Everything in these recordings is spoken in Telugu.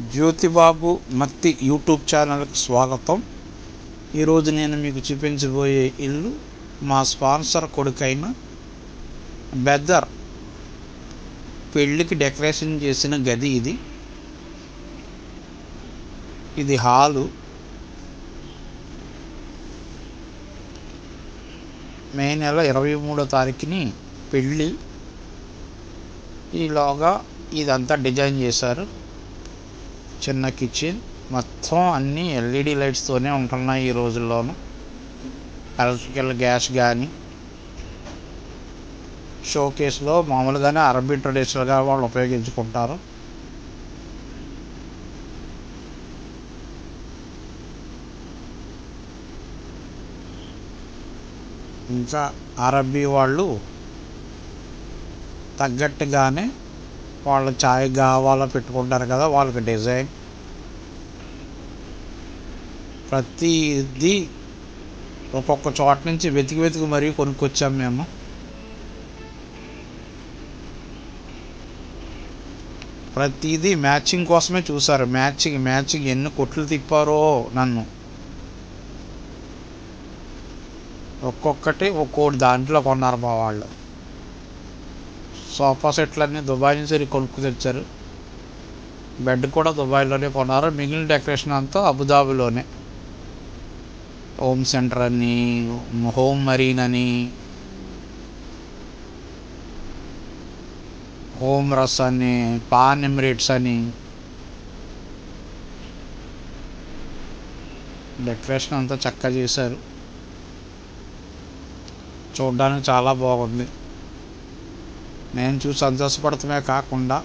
జ్యోతిబాబు మత్తి యూట్యూబ్ ఛానల్కి స్వాగతం. ఈరోజు నేను మీకు చూపించబోయే ఇల్లు మా స్పాన్సర్ కొడుకైన బెదర్ పెళ్ళికి డెకరేషన్ చేసిన గది. ఇది హాలు. మే నెల 23వ తారీఖుని పెళ్ళి. ఈలోగా ఇదంతా డిజైన్ చేశారు. చిన్న కిచెన్, మొత్తం అన్నీ ఎల్ఈడి లైట్స్తోనే ఉంటున్నాయి ఈ రోజుల్లోనూ. ఎలక్ట్రికల్ గ్యాస్ కానీ షోకేస్లో మామూలుగానే అరబిక్ ట్రెడిషనల్గా వాళ్ళు ఉపయోగించుకుంటారు. ఇంకా అరబ్బీ వాళ్ళు తగ్గట్టుగానే వాళ్ళు చాయ్ గావాలో పెట్టుకుంటారు కదా, వాళ్ళకి డిజైన్ ప్రతిదీ ఒక్కొక్క చోట నుంచి వెతికి మరీ కొనుక్కొచ్చాం మేము. ప్రతిదీ మ్యాచింగ్ కోసమే చూసారు. మ్యాచింగ్ ఎన్ని కొట్లు తిప్పారో నన్ను. ఒక్కొక్కటి ఒక్కోటి దాంట్లో కొన్నారు మా వాళ్ళు. సోఫా సెట్లన్నీ దుబాయ్ నుంచి కొనుక్కు తెచ్చారు. బెడ్ కూడా దుబాయ్లోనే కొన్నారు. మిగిలిన డెకరేషన్ అంతా అబుదాబిలోనే. హోమ్ సెంటర్ అని, హోమ్ మరీన్ అని, హోమ్ రస్ అని, పాన్ ఎమిరేట్స్ అని డెకరేషన్ అంతా చక్కగా చేశారు. చూడడానికి చాలా బాగుంది. నేను చూసి సంతోషపడటమే కాకుండా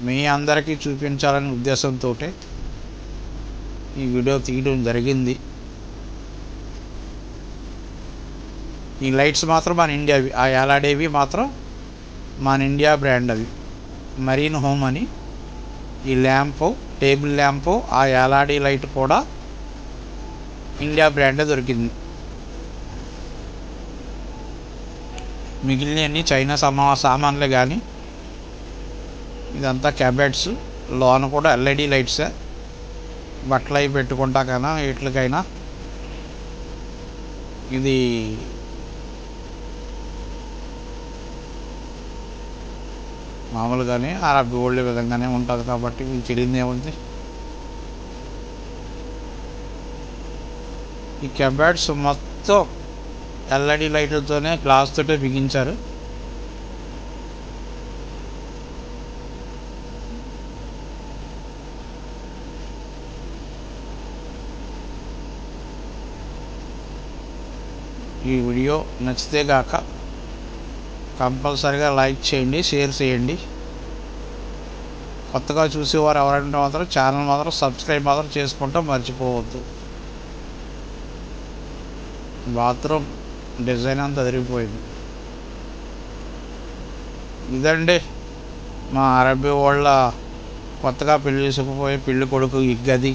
మీ అందరికీ చూపించాలనే ఉద్దేశంతో ఈ వీడియో తీయడం జరిగింది. ఈ లైట్స్ మాత్రం మన ఇండియావి, ఆ ఏలాడేవి మాత్రం మన ఇండియా బ్రాండ్ అవి. మరీన్ హోమ్ అని. ఈ ల్యాంపు, టేబుల్ ల్యాంపు, ఆ ఏలాడీ లైట్ కూడా ఇండియా బ్రాండే దొరికింది. మిగిలినవన్నీ చైనా సామాన్లే. కానీ ఇదంతా క్యాబెట్స్. లోన కూడా ఎల్ఈడి లైట్సే. బట్టలు అవి పెట్టుకుంటాకైనా వీటికైనా ఇది మామూలుగానే అరబ్ గోల్డ్ విధంగానే ఉంటుంది కాబట్టి మీకు తెలియదు ఏముంది. ఈ క్యాబెట్స్ మొత్తం ఎల్ఈడి లైట్లతోనే, గ్లాస్ తోటే బిగించారు. ఈ వీడియో నచ్చితే గాక కంపల్సరీగా లైక్ చేయండి, షేర్ చేయండి. కొత్తగా చూసేవారు ఎవరంటే మాత్రం ఛానల్ మాత్రం సబ్స్క్రైబ్ మాత్రం చేసుకుంటాం మర్చిపోవద్దు. బాత్రూమ్ డిజైన్ అంతా అదిరిపోయింది. ఇదండి మా అరబీ వాళ్ళ కొత్తగా పెళ్లి చేసుకుపోయే పెళ్ళి కొడుకు ఈ గది.